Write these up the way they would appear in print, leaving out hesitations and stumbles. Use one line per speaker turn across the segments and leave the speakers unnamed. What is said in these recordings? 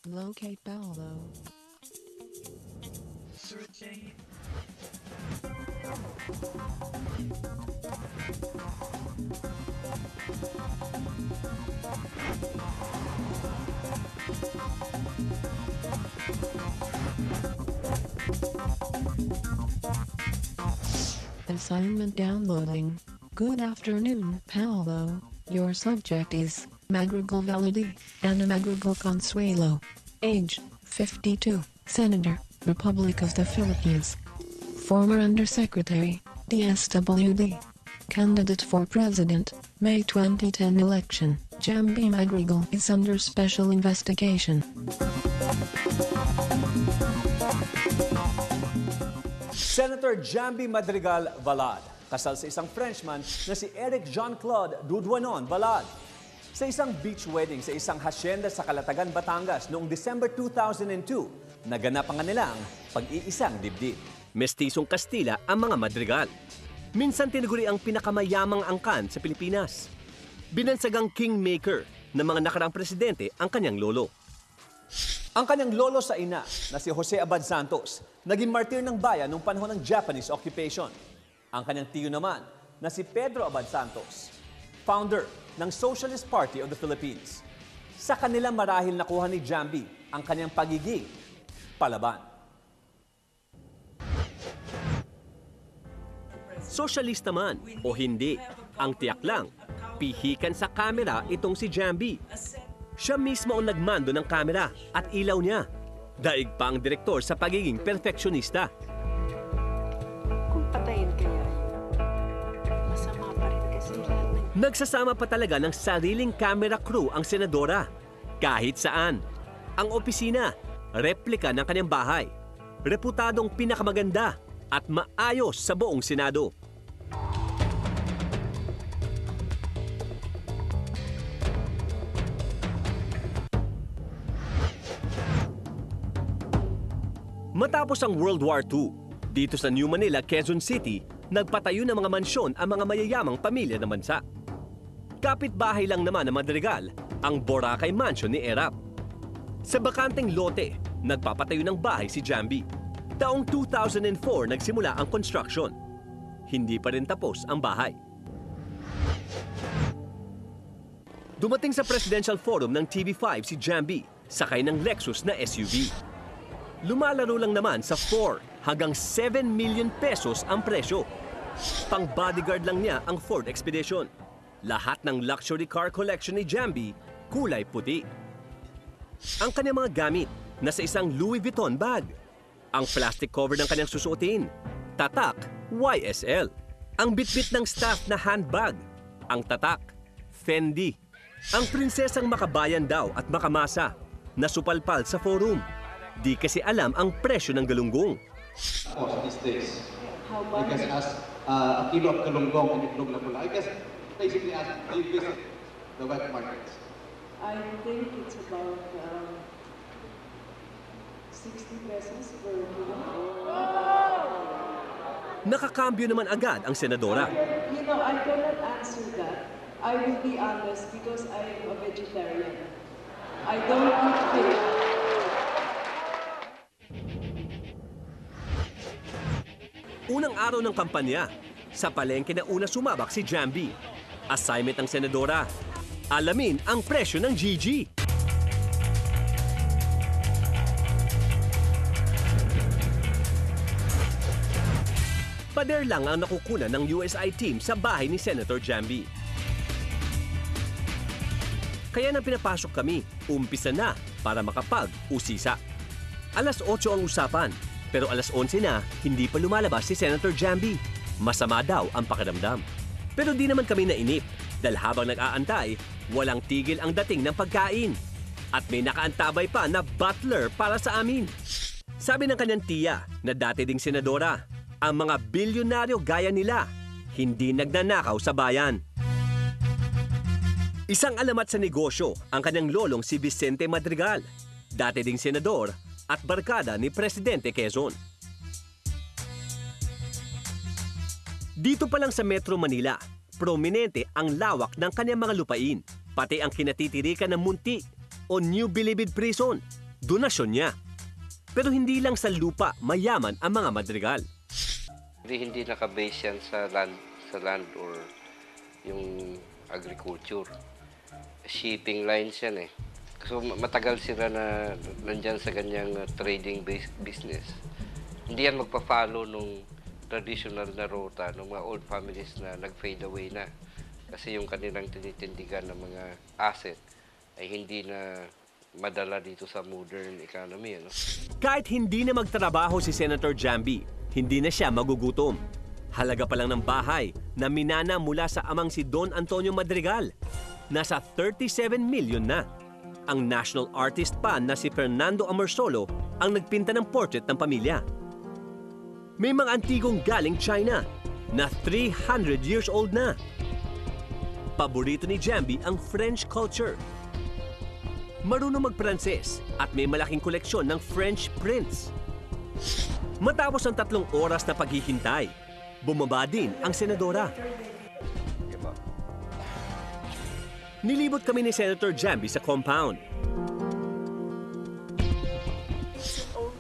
Locate Paolo.
Searching.
Assignment downloading. Good afternoon, Paolo. Your subject is Madrigal Validi, Ana Madrigal Consuelo. Age, 52, Senator, Republic of the Philippines. Former Undersecretary, DSWD. Candidate for President, May 2010 election. Jambi Madrigal is under special investigation.
Senator Jambi Madrigal Valad, kasal sa isang Frenchman na si Eric Jean-Claude Dudwanon Valad. Sa isang beach wedding sa isang hacienda sa Calatagan, Batangas noong December 2002, naganap ang kanilang pag-iisang dibdib. Mestisong Kastila ang mga Madrigal. Minsan tinaguri ang pinakamayamang angkan sa Pilipinas. Binansagang kingmaker ng mga nakaraang presidente ang kanyang lolo. Ang kanyang lolo sa ina na si Jose Abad Santos, naging martir ng bayan noong panahon ng Japanese occupation. Ang kanyang tiyo naman na si Pedro Abad Santos, founder ng Socialist Party of the Philippines. Sa kanila marahil nakuha ni Jambi ang kanyang pagiging palaban. Sosyalista man o hindi, ang tiyak lang, pihikan sa kamera itong si Jambi. Siya mismo ang nagmando ng kamera at ilaw niya. Daig pa ang direktor sa pagiging perfeksyonista.
Kung patayin kaya yun, masama pa rin kasi lahat ng...
Nagsasama pa talaga ng sariling camera crew ang senadora. Kahit saan. Ang opisina, replika ng kanyang bahay. Reputadong pinakamaganda at maayos sa buong Senado. Matapos ang World War II, dito sa New Manila, Quezon City, nagpatayo ng mga mansyon ang mga mayayamang pamilya ng bansa. Kapitbahay lang naman ng Madrigal ang Boracay Mansion ni Erap. Sa bakanteng lote, nagpapatayo ng bahay si Jambi. Taong 2004 nagsimula ang construction. Hindi pa rin tapos ang bahay. Dumating sa Presidential Forum ng TV5 si Jambi, sakay ng Lexus na SUV. Lumalaro lang naman sa 4 hanggang 7 million pesos ang presyo. Pang bodyguard lang niya ang Ford Expedition. Lahat ng luxury car collection ni Jambi, kulay puti. Ang kanyang mga gamit, nasa isang Louis Vuitton bag. Ang plastic cover ng kanyang susuotin, tatak, YSL. Ang bitbit ng staff na handbag, ang tatak, Fendi. Ang prinsesang makabayan daw at makamasa, nasupalpal sa forum. Di kasi alam ang presyo ng galunggong.
These days, you can ask a kilo of galunggong in Itlog na Pula. I guess basically ask, do you visit the wet markets?
I think it's about 60 pesos per kilo.
Nakakambyo naman agad ang senadora.
You know, I cannot answer that. I will be honest because I am a vegetarian. I don't eat fish.
Unang araw ng kampanya, sa palengke na una sumabak si Jambi. Assignment ng senadora, alamin ang presyo ng GG. Pader lang ang nakukunan ng USI team sa bahay ni Senator Jambi. Kaya nang pinapasok kami, umpisa na para makapag-usisa. Alas 8 ang usapan. Pero alas 11 na, hindi pa lumalabas si Senator Jambi. Masama daw ang pakiramdam. Pero di naman kami nainip dahil habang nag-aantay, walang tigil ang dating ng pagkain. At may nakaantabay pa na butler para sa amin. Sabi ng kanyang tiya na dati ding senadora, ang mga bilyonaryo gaya nila, hindi nagnanakaw sa bayan. Isang alamat sa negosyo ang kanyang lolong si Vicente Madrigal, dati ding senador at barkada ni Presidente Quezon. Dito pa lang sa Metro Manila, prominente ang lawak ng kanyang mga lupain, pati ang kinatitirikan ng Munti o New Bilibid Prison. donasyon niya. Pero hindi lang sa lupa mayaman ang mga Madrigal.
Hindi naka-base yan sa land or yung agriculture. Shipping lines yan eh. So matagal sila na nandyan sa ganyang trading business. Hindi yan magpa-follow nung traditional na rota ng mga old families na nag-fade away na. Kasi yung kanilang tinitindigan ng mga asset ay hindi na madala dito sa modern economy. Ano?
Kahit hindi na magtrabaho si Senator Jamby, hindi na siya magugutom. Halaga pa lang ng bahay na minana mula sa amang si Don Antonio Madrigal. Nasa 37 million na. Ang national artist pa na si Fernando Amorsolo ang nagpinta ng portrait ng pamilya. May mga antigong galing China na 300 years old na. Paborito ni Jamby ang French culture. Marunong mag-Pranses at may malaking koleksyon ng French prints. Matapos ang 3 oras na paghihintay, bumaba din ang senadora. Nilibot kami ni Senator Jamby sa compound.
It's an own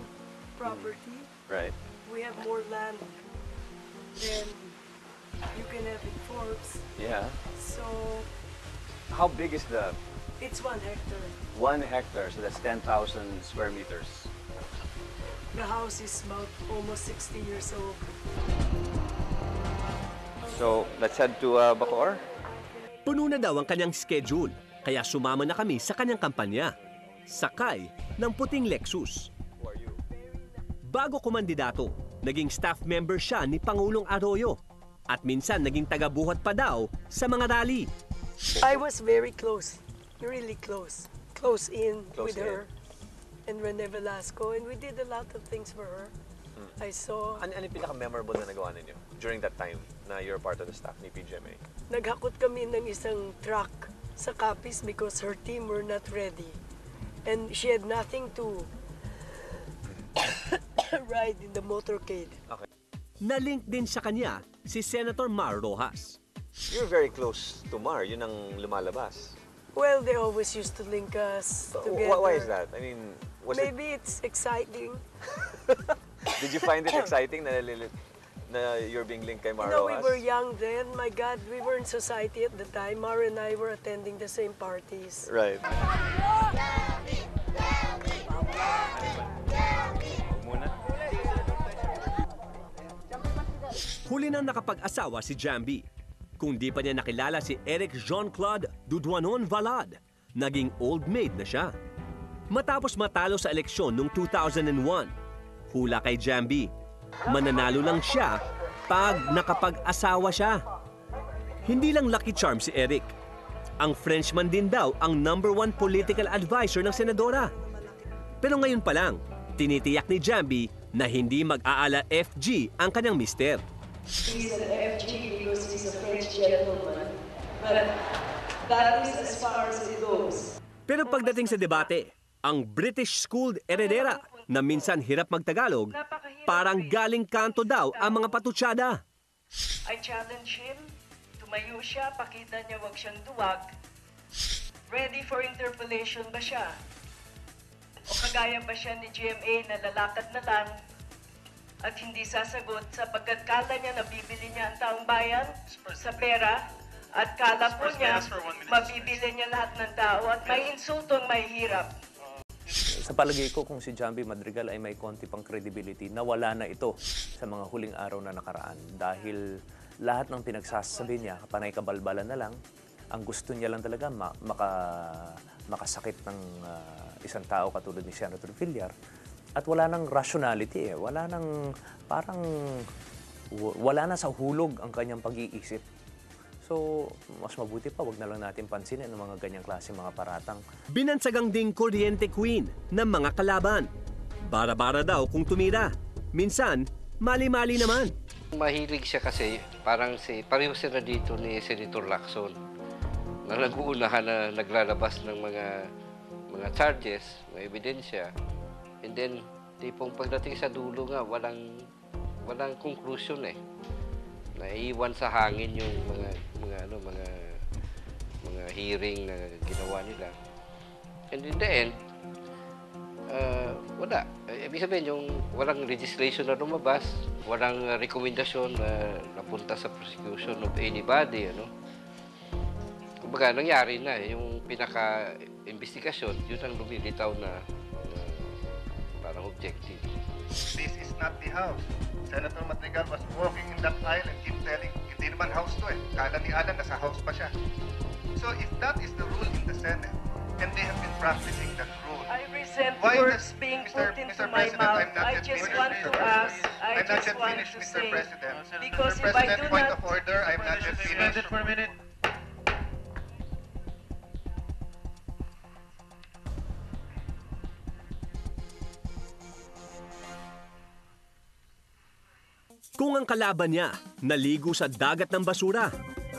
property.
Right.
We have more land than you can have in Forbes.
Yeah.
So
How big is the
it's 1 hectare.
1 hectare? So that's 10,000 square meters.
The house is about almost 60 years old.
So, let's head to Bacoor.
Puno na daw ang kanyang schedule, kaya sumama na kami sa kanyang kampanya. Sakay ng puting Lexus. Bago kumandidato, naging staff member siya ni Pangulong Arroyo at minsan naging tagabuhat pa daw sa mga rally.
I was very close, really close in with her and Rene Velasco, and we did a lot of things for her. I saw,
Ano yung pinaka-memorable na nagawa ninyo during that time na you're part of the staff ni PGMA?
naghakot kami ng isang truck sa Capiz because her team were not ready. And she had nothing to ride in the motorcade.
Nalink din sa kanya si Senator Mar Rojas.
You're very close to Mar. Yun ang lumalabas.
Well, they always used to link us together.
Why is that? I mean,
Maybe it's exciting.
Did you find it exciting na you're being linked kay Mar
You know, we
Rojas?
were young then. My God, we were in society at the time. Mar and I were attending the same parties.
Right.
Huli nang nakapag-asawa si Jamby. Kung di pa niya nakilala si Eric Jean-Claude Duduanon Valad, naging old maid na siya. Matapos matalo sa eleksyon noong 2001, hula kay Jamby, mananalo lang siya pag nakapag-asawa siya. Hindi lang lucky charm si Eric. Ang Frenchman din daw ang #1 political advisor ng senadora. Pero ngayon pa lang, tinitiyak ni Jamby na hindi mag-aala FG ang kanyang mister.
He's an FG because he's a French gentleman. But that is as far as it goes.
Pero pagdating sa debate, ang British-schooled Heredera na minsan hirap magtagalog, parang galing kanto daw ang mga patutsada.
I challenge him. Tumayo siya, pakita niya wag siyang duwag. Ready for interpellation ba siya? O kagaya ba siya ni GMA na lalakad na lang at hindi sasagot sapagkat kala niya na bibili niya ang taong bayan sa pera at kala po niya mabibili niya lahat ng tao at may insultong may hirap.
Sa palagay ko, kung si Jamby Madrigal ay may konti pang credibility, nawala na ito sa mga huling araw na nakaraan. Dahil lahat ng pinagsasabi niya, panay kabalbalan na lang, ang gusto niya lang talaga makasakit ng isang tao katulad ni Senator Villar. At wala nang rationality eh. Wala na sa hulog ang kanyang pag-iisip. So, mas mabuti pa, wag na lang natin pansinin ang mga ganyang klase mga paratang.
Binansagang ding kuryente queen ng mga kalaban. Bara-bara daw kung tumira. Minsan, mali-mali naman.
Mahilig siya kasi, pareho sila dito ni Senator Lacson. Na nag-uunahan na naglalabas ng mga charges, mga ebidensya. And then, tipong pagdating sa dulo nga, walang conclusion eh. Naiiwan sa hangin yung mga hearing na ginawa nila. And in the end, wala. Ibig sabihin, yung walang legislation na lumabas, walang rekomendasyon na napunta sa prosecution of anybody, ano. Kumbaga, nangyari na, yung pinaka-investigasyon, yun ang lumilitaw na parang objective.
This is not the house. Senator Madrigal was walking in that aisle and keep telling, hindi naman house to eh. Kala ni Alan, nasa house pa siya. So if that is the rule in the Senate, and they have been practicing that rule,
I resent
why
words
does-
being
Mr.
put into
Mr.
my
President,
mouth.
I'm not
I
yet
just
finished,
want
Mr.
to ask,
President.
I
I'm not
just
yet
want
finished,
to
Mr.
say,
President.
because
Mr.
if I
President,
do
point
not...
of order, I'm not yet finished.
For a minute.
Kung ang kalaban niya naligo sa dagat ng basura,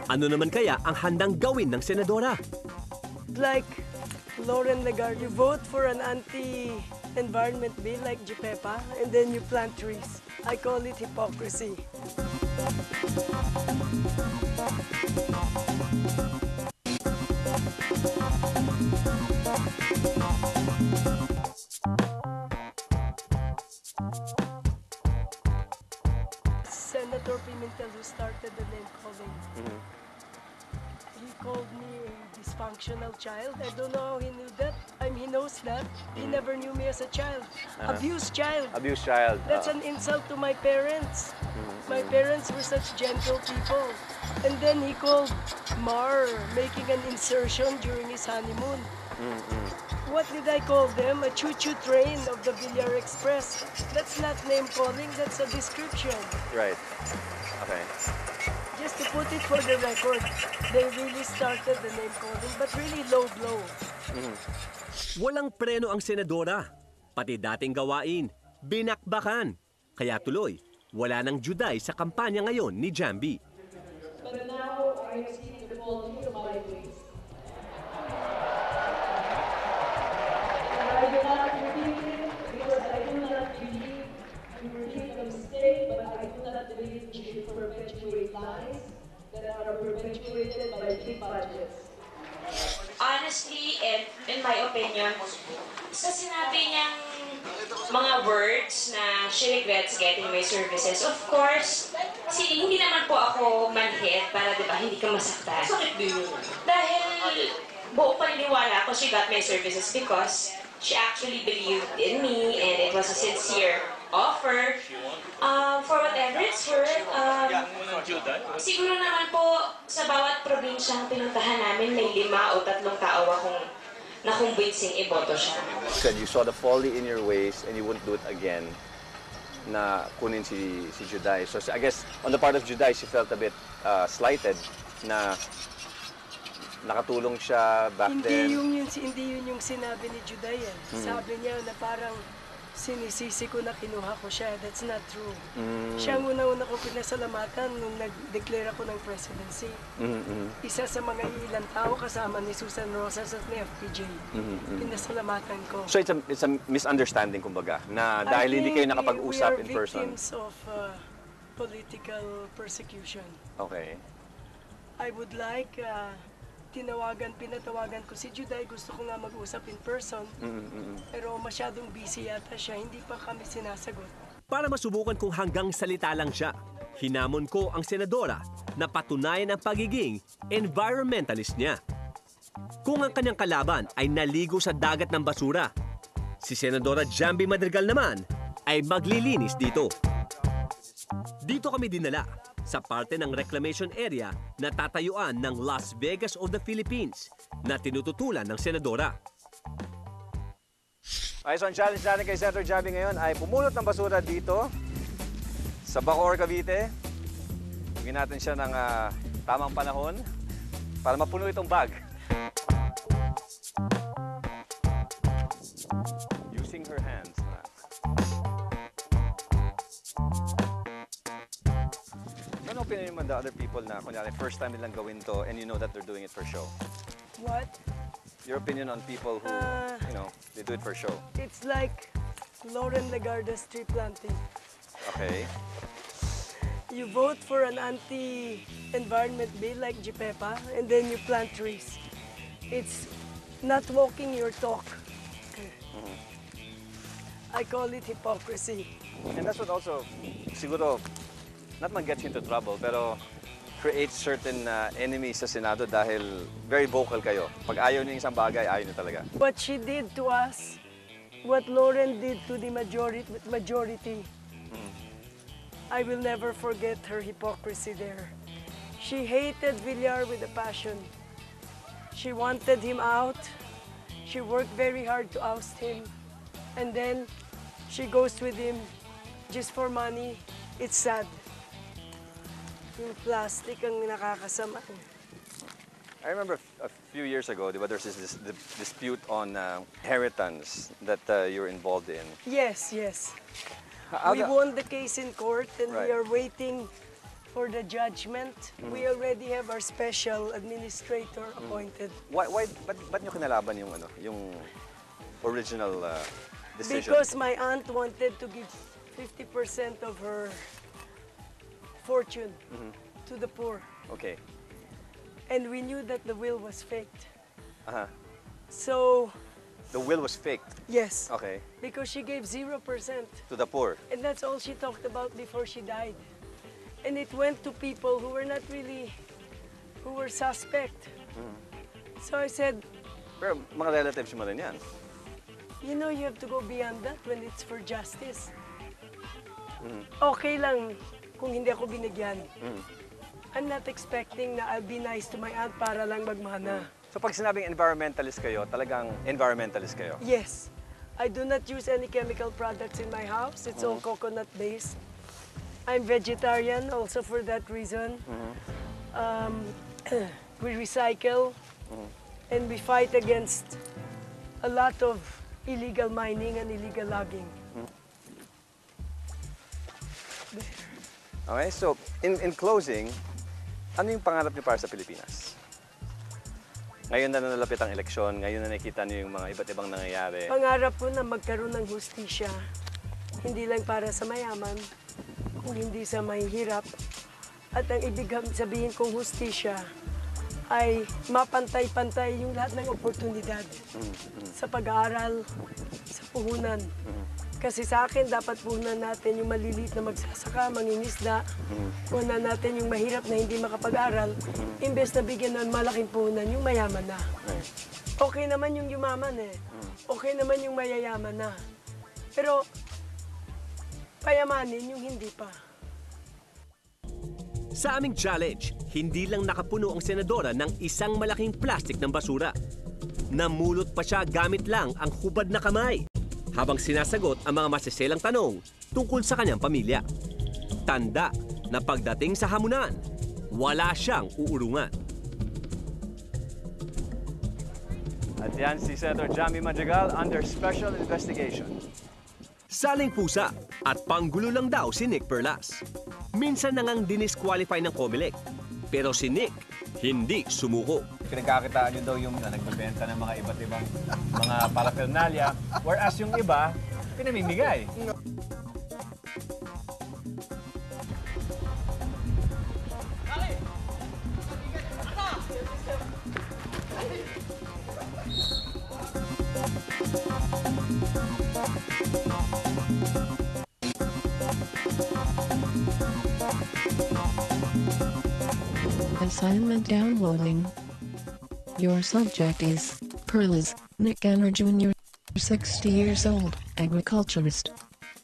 ano naman kaya ang handang gawin ng senadora?
Like Lauren Legarde, you vote for an anti-environment bill like JPEPA, and then you plant trees. I call it hypocrisy. Senator Pimentel, who started the name calling. He called me a dysfunctional child. I don't know how he knew that. He knows that. He never knew me as a child. Abused child.
Abused child.
That's an insult to my parents. My parents were such gentle people. And then he called Mar, making an insertion during his honeymoon. What did I call them? A choo-choo train of the Villar Express. That's not name calling, that's a description.
Right. Okay.
Just to put it for the record, they really started the name calling, but really low blow.
Walang preno ang senadora. Pati dating gawain, binakbakan. Kaya tuloy, wala nang juday sa kampanya ngayon ni Jambi.
But now I see the fault to my ways. And I do not repeat it because I do not believe in repeat a mistake, but I do not believe we should perpetuate lies that are perpetuated by big budgets.
Honestly, and in my opinion, sa sinabi niyang mga words na she regrets getting my services, of course, hindi naman po ako manhid para diba, hindi ka masaktan. Sakit din yun. Dahil buong paniniwala ko she got my services because she actually believed in me and it was a sincere offer. For whatever it's worth, siguro naman po sa bawat probinsyang pinuntahan namin, may 5 o 3 tao akong nakumbinsing iboto siya.
Said you saw the folly in your ways and you wouldn't do it again na kunin si Juday. So I guess on the part of Juday, she felt a bit slighted na nakatulong siya back then.
Hindi yun yung sinabi ni Juday. Sabi niya na parang sinisisi ko na kinuha ko siya. That's not true. Siya ang una-una ko pinasalamatan nung nag-declare ako ng presidency. Isa sa mga ilang tao kasama ni Susan Rosas at ni FPJ. Pinasalamatan ko.
So it's a misunderstanding kumbaga na dahil hindi kayo nakapag-usap in person.
We are victims of political persecution.
Okay.
I would like pinatawagan ko si Juday. Gusto ko nga mag-usap in person. Pero masyadong busy yata siya. Hindi pa kami sinasagot.
Para masubukan kung hanggang salita lang siya, hinamon ko ang senadora na patunayan ang pagiging environmentalist niya. Kung ang kanyang kalaban ay naligo sa dagat ng basura, si Senadora Jambi Madrigal naman ay maglilinis dito. Dito kami dinala sa parte ng reclamation area na tatayuan ng Las Vegas of the Philippines na tinututulan ng senadora.
Okay, so ang challenge natin kay Senator Jambi ngayon ay pumulot ng basura dito sa Bacoor, Cavite. Bigyan natin siya ng tamang panahon para mapuno itong bag. Using her hands. Ano opinion mo the other people na kunyari first time nilang gawin to and you know that they're doing it for show?
What?
Your opinion on people who, they do it for show?
It's like Lauren Legarde's tree planting.
Okay.
You vote for an anti-environment bill like JPEPA and then you plant trees. It's not walking your talk. I call it hypocrisy.
And that's what also, siguro, not man gets you into trouble, pero creates certain enemies sa Senado dahil very vocal kayo. Pag ayaw niyo yung isang bagay, ayaw niyo talaga.
What she did to us, what Lauren did to the majority, I will never forget her hypocrisy there. She hated Villar with a passion. She wanted him out. She worked very hard to oust him. And then she goes with him just for money. It's sad. Yung plastic ang nakakasama.
I remember a few years ago, there's this dispute on inheritance that you're involved in.
Yes. We won the case in court and we are waiting for the judgment. We already have our special administrator appointed.
Ba't nyo kinalaban yung original decision?
Because my aunt wanted to give 50% of her fortune to the poor.
Okay.
And we knew that the will was faked.
So... The will was faked?
Yes.
Okay.
Because she gave 0%.
To the poor?
And that's all she talked about before she died. And it went to people who were not really, who were suspect. So I said...
Pero mga relatives mo rin yan.
You know, you have to go beyond that when it's for justice. Okay lang kung hindi ako binigyan. I'm not expecting na I'll be nice to my aunt para lang magmana.
So pag sinabing environmentalist kayo, talagang environmentalist kayo?
Yes. I do not use any chemical products in my house. It's all coconut-based. I'm vegetarian also for that reason. We recycle and we fight against a lot of illegal mining and illegal logging.
Okay, so in closing, ano yung pangarap niyo para sa Pilipinas? Ngayon na nalapit ang eleksyon, ngayon na nakikita niyo yung mga iba't ibang nangyayari.
Pangarap ko na magkaroon ng hustisya, hindi lang para sa mayaman, kung hindi sa mahihirap. At ang ibig sabihin kong hustisya ay mapantay-pantay yung lahat ng oportunidad sa pag-aaral, sa puhunan. Kasi sa akin, dapat puhunan natin yung maliliit na magsasaka, mangingisda. Puhunan natin yung mahirap na hindi makapag-aral. Imbes na bigyan ng malaking puhunan, yung mayaman na. Okay naman yung yumaman eh. Okay naman yung mayayaman na. Pero, payamanin yung hindi pa.
Sa aming challenge, hindi lang nakapuno ang senadora ng isang malaking plastik ng basura. Namulot pa siya gamit lang ang hubad na kamay habang sinasagot ang mga masiselang tanong tungkol sa kanyang pamilya. Tanda na pagdating sa hamunan, wala siyang uurungan.
At yan si Senator Jamie Madrigal under special investigation.
Saling pusa at panggulo lang daw si Nick Perlas. Minsan nangang dinisqualify ng COMELEC. Pero si Nick, hindi sumuko.
Pinagkakitaan nyo daw yung nagbebenta ng mga iba't ibang mga paraphernalia, whereas yung iba, pinamimigay.
Assignment downloading. Your subject is Perlas Nick Ganner Jr., 60 years old, agriculturist,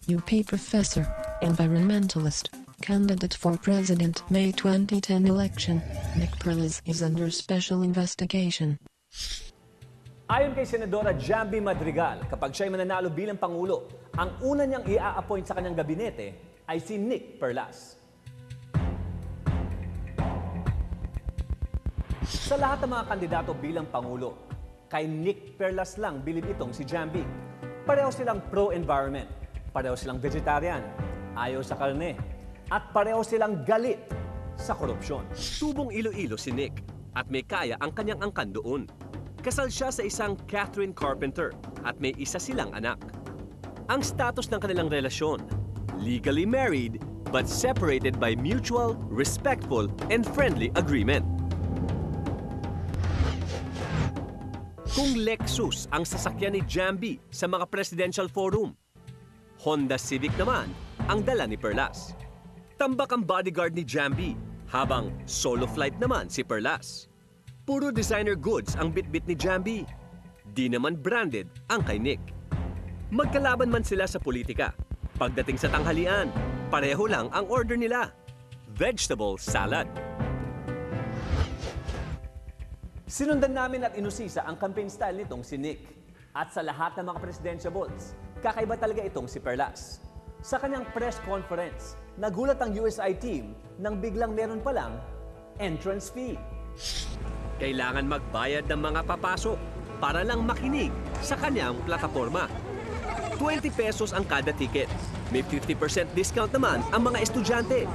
UP professor, environmentalist, candidate for president May 2010 election. Nick Perlas is under special investigation.
Ayon kay Senadora Jamby Madrigal, kapag siya'y mananalo bilang Pangulo, ang una niyang i-a-appoint sa kanyang gabinete ay si Nick Perlas. Sa lahat ng mga kandidato bilang Pangulo, kay Nick Perlas lang bilib itong si Jamby. Pareho silang pro-environment, pareho silang vegetarian, ayaw sa karne, at pareho silang galit sa korupsyon. Tubong Iloilo si Nick at may kaya ang kanyang angkan doon. Kasal siya sa isang Catherine Carpenter at may isa silang anak. Ang status ng kanilang relasyon, legally married but separated by mutual, respectful, and friendly agreement. Kung Lexus ang sasakyan ni Jamby sa mga presidential forum, Honda Civic naman ang dala ni Perlas. Tambak ang bodyguard ni Jambi, habang solo flight naman si Perlas. Puro designer goods ang bitbit ni Jambi. Di naman branded ang kay Nick. Magkalaban man sila sa politika. Pagdating sa tanghalian, pareho lang ang order nila. Vegetable salad. Sinundan namin at inusisa ang campaign style nitong si Nick. At sa lahat ng mga presidentiables, kakaiba talaga itong si Perlas. Sa kanyang press conference, nagulat ang USI team nang biglang meron palang entrance fee. Kailangan magbayad ng mga papasok para lang makinig sa kanyang plataforma. 20 pesos ang kada ticket. May 50% discount naman ang mga estudyante.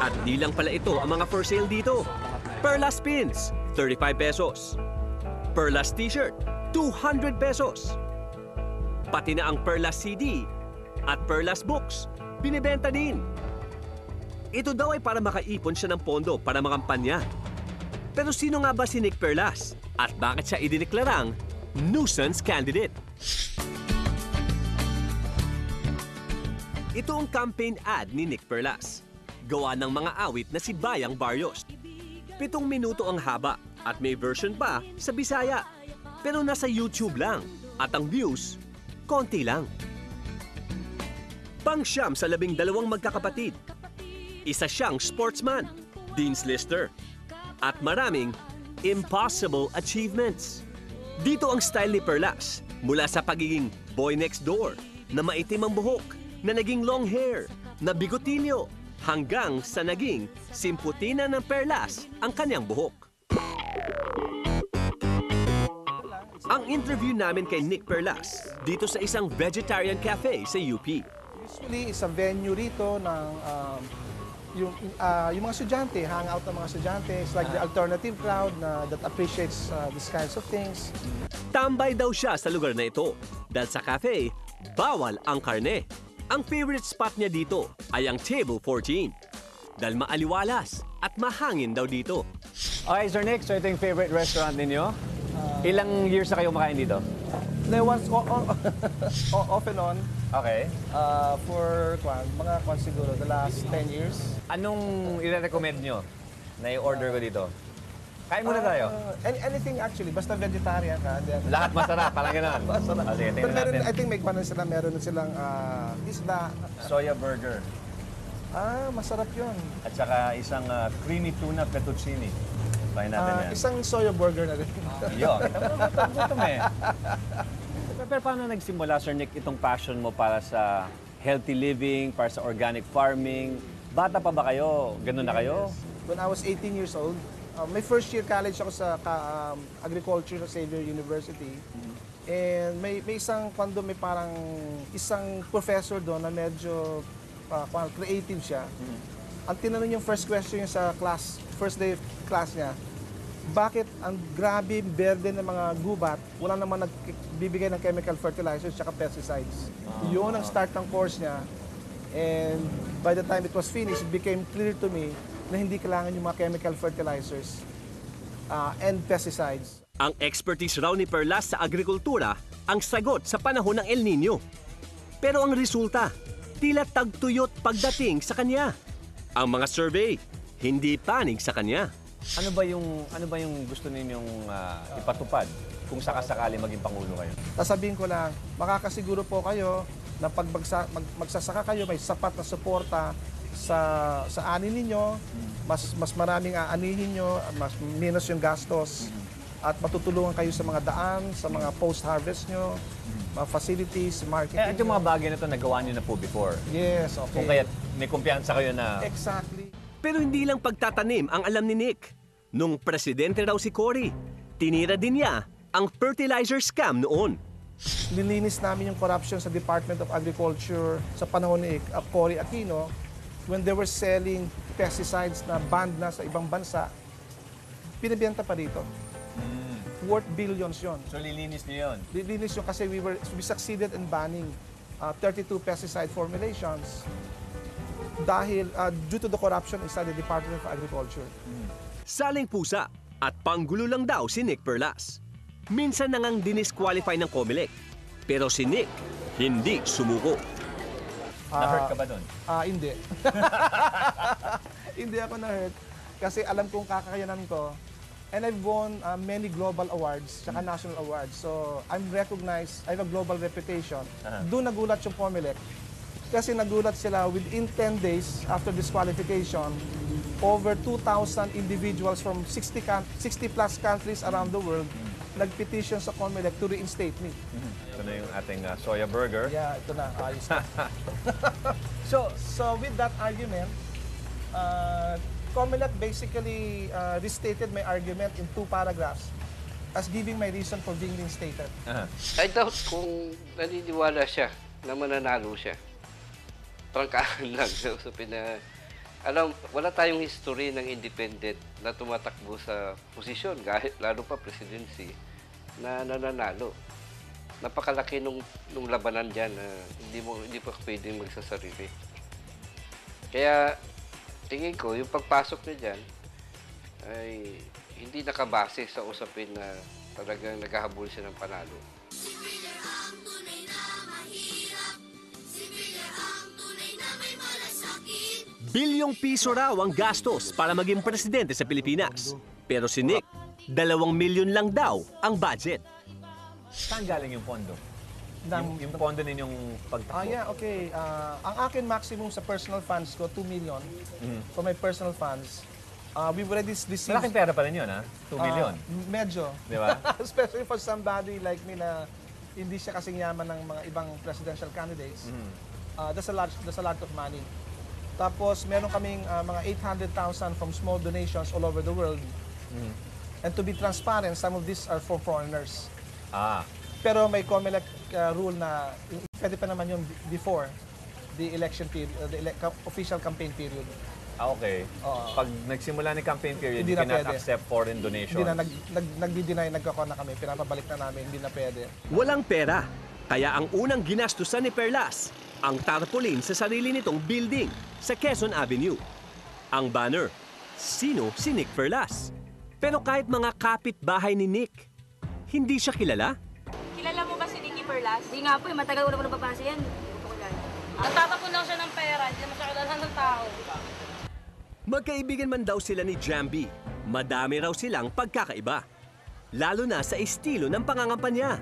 At di lang pala ito ang mga for sale dito. Perlas pins, 35 pesos. Perlas t-shirt, 200 pesos. Pati na ang Perlas CD at Perlas books, binibenta din. Ito daw ay para makaipon siya ng pondo para makampanya. Pero sino nga ba si Nick Perlas? At bakit siya idineklarang nuisance candidate? Ito ang campaign ad ni Nick Perlas. Gawa ng mga awit na si Bayang Barrios. 7 minuto ang haba at may version pa sa Bisaya. Pero nasa YouTube lang at ang views, konti lang. Pang-siyam sa 12 magkakapatid. Isa siyang sportsman, Dean's Lister, at maraming impossible achievements. Dito ang style ni Perlas, mula sa pagiging boy next door, na maitim ang buhok, na naging long hair, na bigotilyo, hanggang sa naging simputina ng Perlas ang kanyang buhok. Ang interview namin kay Nick Perlas dito sa isang vegetarian cafe sa UP.
Usually, is a venue rito ng yung mga estudyante, hangout ng mga estudyante. It's like the alternative crowd that appreciates these kinds of things.
Tambay daw siya sa lugar na ito dahil sa cafe, bawal ang karne. Ang favorite spot niya dito ay ang Table 14 dahil maaliwalas at mahangin daw dito.
Okay, Sir Nick, so ito yung favorite restaurant ninyo. Ilang years na kayo makain dito?
Once, off and on.
Okay.
For mga siguro, the last 10 years.
Anong i-recommend nyo na i-order ko dito? Kain muna tayo.
Anything actually, basta vegetarian ka. Then...
Lahat masarap, parang gano'n.
Masarap.
Sige, tingnan natin.
I think meron silang isda.
Soya burger.
Masarap yun.
At saka isang creamy tuna fettuccine. Bahin natin yan.
Isang soya burger na rin.
Yo, gutom eh. Pero paano nagsimula, Sir Nick, itong passion mo para sa healthy living, para sa organic farming? Bata pa ba kayo? Ganun na kayo?
When I was 18 years old, may first year college ako sa agriculture sa Xavier University. And may isang may parang isang professor doon na medyo creative siya. Ang tinanong yung first question niya sa class, first day class niya, bakit ang grabe berde ng mga gubat, wala naman nagbibigay ng chemical fertilizers at pesticides. Yun ang start ng course niya. And by the time it was finished, it became clear to me na hindi kailangan yung mga chemical fertilizers and pesticides.
Ang expertise raw ni Perlas sa agrikultura ang sagot sa panahon ng El Nino. Pero ang resulta, tila tagtuyot pagdating sa kanya. Ang mga survey, hindi panig sa kanya.
Ano ba yung gusto ninyong ipatupad kung sakasakali maging pangulo kayo?
Sasabihin ko lang, makakasiguro po kayo na pag magsasaka kayo, may sapat na suporta sa ani ninyo, mas maraming aanihin nyo, mas minus yung gastos, at matutulungan kayo sa mga daan, sa mga post-harvest nyo, mga facilities, marketing.
Yung mga bagay na ito, nagawa nyo na po before.
Yes, okay.
Kung kaya may kumpiyansa kayo na...
Exactly.
Pero hindi lang pagtatanim ang alam ni Nick. Nung presidente raw si Cory, tinira din niya ang fertilizer scam noon.
Nilinis namin yung corruption sa Department of Agriculture sa panahon ni Cory Aquino when they were selling pesticides na banned na sa ibang bansa, pinibenta pa dito. Worth billions yon.
So lilinis niyo yun?
Lilinis yun kasi we succeeded in banning 32 pesticide formulations dahil due to the corruption inside the Department of Agriculture.
Saling pusa at panggulo lang daw si Nick Perlas. Minsan na ngang dinisqualify ng COMELEC. Pero si Nick, hindi sumuko.
Na-hurt ka ba doon?
Hindi. Hindi ako na-hurt kasi alam kong kakayanan ko. And I've won many global awards, tsaka national awards. So, I'm recognized, I have a global reputation. Doon nagulat yung Comelec. Kasi nagulat sila within 10 days after disqualification, over 2,000 individuals from 60 plus countries around the world nag-petition sa Comelec to reinstate me.
Ito na yung ating soya burger.
Yeah, ito na. Ayos na. So with that argument, Comelec basically restated my argument in 2 paragraphs as giving my reason for being reinstated.
I doubt kung naniniwala siya na mananalo siya. Prangkahan lang. So, alam, wala tayong history ng independent na tumatakbo sa posisyon, lalo pa presidency, na nananalo. Napakalaki nung labanan dyan na hindi pa pwedeng magsasarili. Kaya, tingin ko, yung pagpasok niya dyan ay hindi nakabase sa usapin na talagang naghahabol siya ng panalo.
Bilyong piso raw ang gastos para maging presidente sa Pilipinas. Pero si Nick, 2 milyon lang daw ang budget.
Saan galing yung pondo? Yung pondo ninyong pagtakbo?
Yeah, okay. Ang akin maximum sa personal funds ko, 2 million. For my personal funds. We've already received...
Malaking pera pa rin yun, ha? 2 million.
Medyo.
Di ba?
Especially for somebody like me na hindi siya kasing yaman ng mga ibang presidential candidates. That's a lot of money. Tapos, meron kaming mga 800,000 from small donations all over the world. And to be transparent, some of these are for foreigners. Pero may Comelec rule na pwede pa naman yun before the election period, the official campaign period.
Okay. Pag nagsimula ni campaign period, you cannot accept foreign donations.
Hindi na, nagdi-deny, nagkakona kami, pinapabalik na namin, hindi na pwede.
Walang pera, kaya ang unang ginastusan ni Perlas, ang tarpaulin sa sarili nitong building sa Quezon Avenue. Ang banner, sino si Nick Perlas? Pero kahit mga kapitbahay ni Nick, hindi siya kilala.
Kilala mo ba si Nicky Perlas? Hindi nga po, matagal ko na po nababasa yan. Nagtatapon lang siya ng pera, hindi naman siya kilala ng tao.
Magkaibigan man daw sila ni Jambi, madami raw silang pagkakaiba. Lalo na sa estilo ng pangangampanya.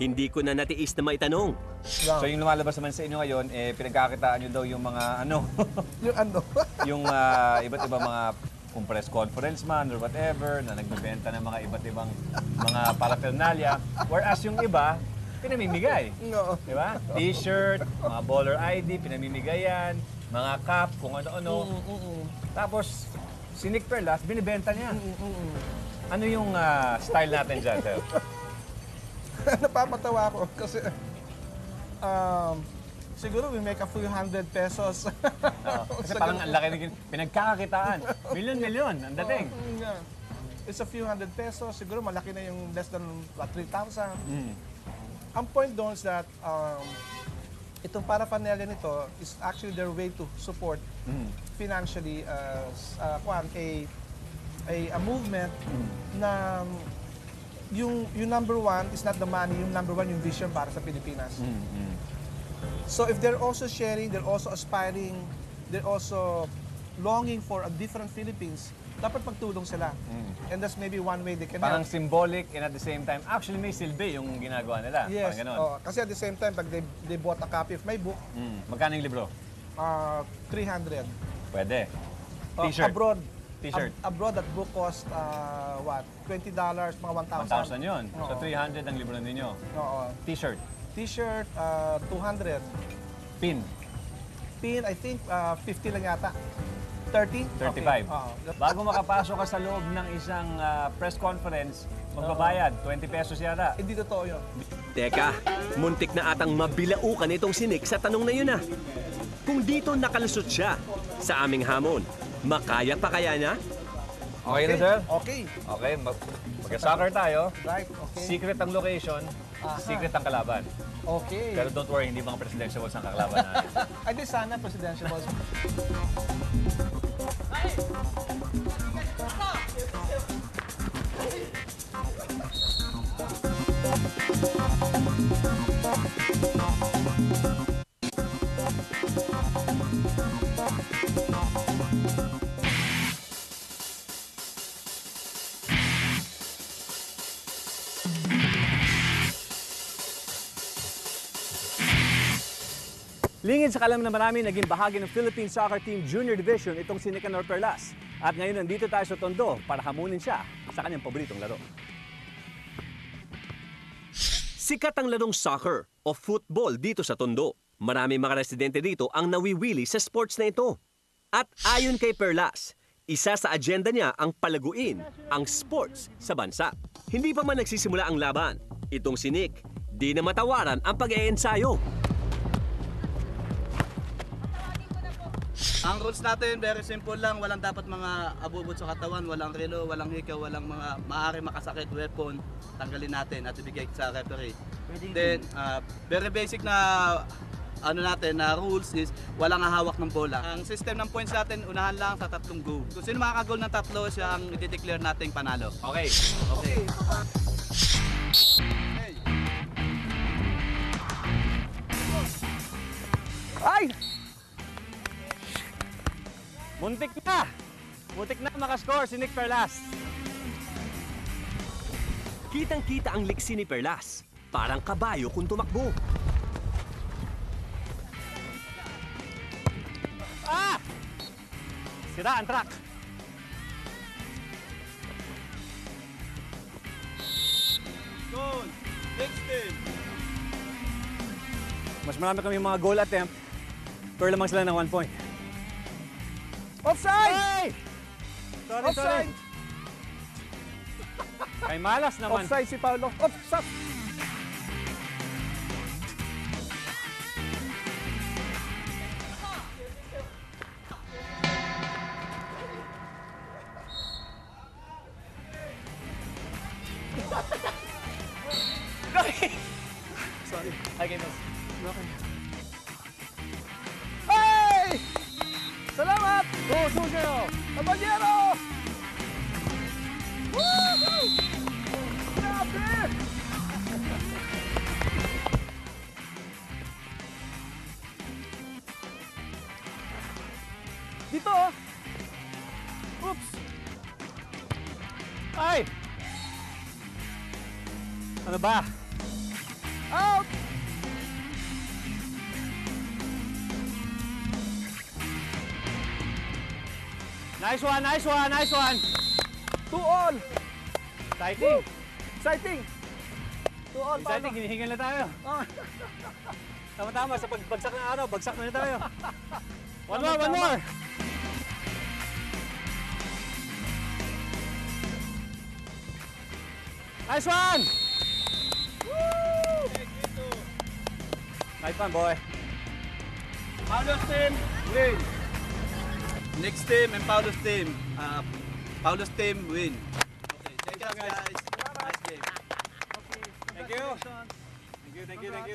Hindi ko na natiis na maitanong.
So yung lumalabas naman sa inyo ngayon, pinagkakitaan nyo daw yung mga ano?
Yung ano?
Yung iba't ibang mga kung press conference man or whatever, na nagbibenta ng mga iba't ibang mga paraphernalia. Whereas yung iba, pinamimigay.
No.
Diba? T-shirt, mga baller ID, pinamimigay yan. Mga cap, kung ano-ano. Tapos, si Nick Perlas, binibenta niya. Ano yung style natin dyan, sir?
Napapatawa ako kasi siguro we make a few hundred pesos.
Kasi parang ang laki ng pinagkakakitaan. Milyon-milyon ang dating.
It's a few hundred pesos. Siguro malaki na yung less than 3,000. Ang point doon is that itong paraphernalia nito is actually their way to support financially a movement na yung number one is not the money, yung number one yung vision para sa Pilipinas. So if they're also sharing, they're also aspiring, they're also longing for a different Philippines, dapat magtulong sila. And that's maybe one way they can
Parang
help.
symbolic and at the same time, actually may silbi yung ginagawa nila.
Yes,
Parang ganun.
kasi at the same time, pag they bought a copy of my book,
Magkano yung libro?
300.
Pwede. T-shirt.
Abroad.
T-shirt.
Abroad, that book cost, $20, mga 1,000.
1,000 yun. So 300 ang libro ninyo.
Oo.
T-shirt.
T-shirt, 200.
Pin.
Pin, I think 50 lang yata. 30?
35.
Okay.
Bago makapasok ka sa loob ng isang press conference, magbabayad. 20 pesos yata.
Hindi totoo yun.
Teka, muntik na atang mabilaukan itong si Nick sa tanong na yun ah. Kung dito nakalusot siya sa aming hamon, makaya pa kaya niya?
Okay na, sir?
Okay.
Okay, mag-soccer tayo.
Right, okay.
Secret ang location, secret ang kalaban.
Okay.
Pero don't worry, hindi mga presidential balls ang kakalaban natin.
Ay, di sana presidential balls.
Lingid sa kalam na marami, naging bahagi ng Philippine Soccer Team Junior Division itong si Nicanor Perlas. At ngayon nandito tayo sa Tondo para hamunin siya sa kanyang paboritong laro.
Sikat ang larong soccer o football dito sa Tondo. Marami mga residente dito ang nawiwili sa sports na ito. At ayon kay Perlas, isa sa agenda niya ang palaguin ang sports sa bansa. Hindi pa man nagsisimula ang laban, itong si Nick, di na matawaran ang pag-e-ensayo.
Ang rules natin, very simple lang. Walang dapat mga abubot sa katawan, walang relo, walang hikaw, walang mga maaari makasakit weapon. Tanggalin natin at ibigay sa referee. Then, very basic na na rules is walang hahawak ng bola. Ang system ng points natin, unahan lang sa 3 go. Kung sino makakagol ng 3, siya ang i-declare nating panalo.
Okay. Ay! Muntik na makascore si Nick Perlas.
Kitang-kita ang liksi ni Perlas. Parang kabayo kung tumakbo.
Sira ang track.
Goal! Next team!
Mas marami kami mga goal attempt, pero lamang sila ng 1 point.
Offside!
Hey! Sorry. Kay malas naman.
Offside si Paulo. Offside!
Sorry. Okay, boss.
Hey! Salamat! Susuyo! Kabanyero! Woohoo! Grabe! Dito! Oops!
Ay! Ano ba?
Out!
Nice one!
2 all!
Exciting!
Exciting! 2 all, Paulo.
Exciting, hinihingal na tayo. Tama-tama, sa pagbagsak ng araw, bagsak na tayo. One more! Nice one! Nice one, boy.
Paulo's team, win. Next team and Paulo's team. Paulo's team, win. Okay, thank you guys. Nice game.
Thank you.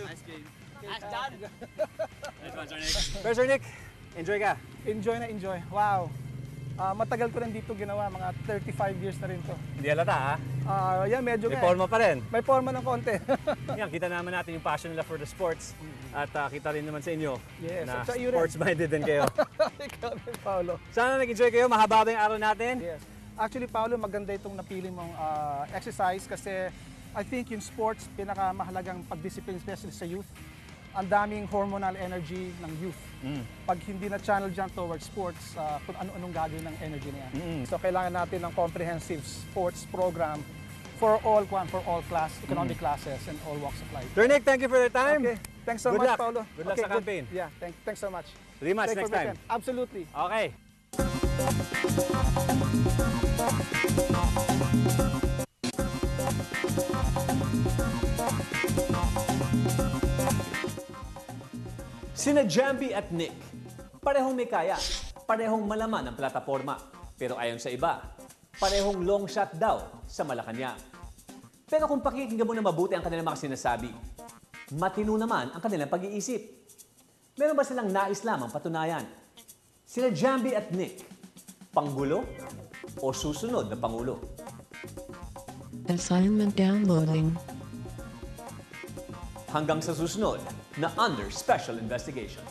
Nice game.
Nice one, Sir Nick. Sir Nick, enjoy ka?
Enjoy. Wow. Matagal ko rin dito ginawa, mga 35 years na rin to.
Hindi halata, ha?
Yan, medyo
May forma pa rin.
May forma ng konti.
Yan, kita naman natin yung passion nila for the sports. At kita rin naman sa inyo na
at sa'yo rin.
sports-minded din kayo.
Ikaw din, Paolo.
Sana nag-enjoy kayo. Mahaba ba yung araw natin?
Yes. Actually, Paolo, maganda itong napili mong exercise kasi I think yung sports, pinakamahalagang pag-discipline, especially sa youth. Ang daming hormonal energy ng youth. Pag hindi na channel dyan towards sports, kung ano-anong gagawin ng energy na yan. So kailangan natin ng comprehensive sports program for all economic classes and all walks of life.
Sir Nick, thank you for your time.
Okay. Thanks so
Good
much,
luck.
Paulo.
Good luck sa campaign.
Yeah, thanks so much.
Rematch
Thank
next
you,
time.
Absolutely.
Okay. Sina Jambi at Nick, parehong may kaya, parehong malaman ang plataforma. Pero ayon sa iba, parehong long shot daw sa Malacanang. Pero kung pakikinggan mo na mabuti ang kanilang mga sinasabi, matino naman ang kanilang pag-iisip. Meron ba silang nais lamang patunayan? Sina Jambi at Nick, panggulo o susunod na pangulo?
Assignment downloading.
Hanggang sa susunod na Under Special Investigation.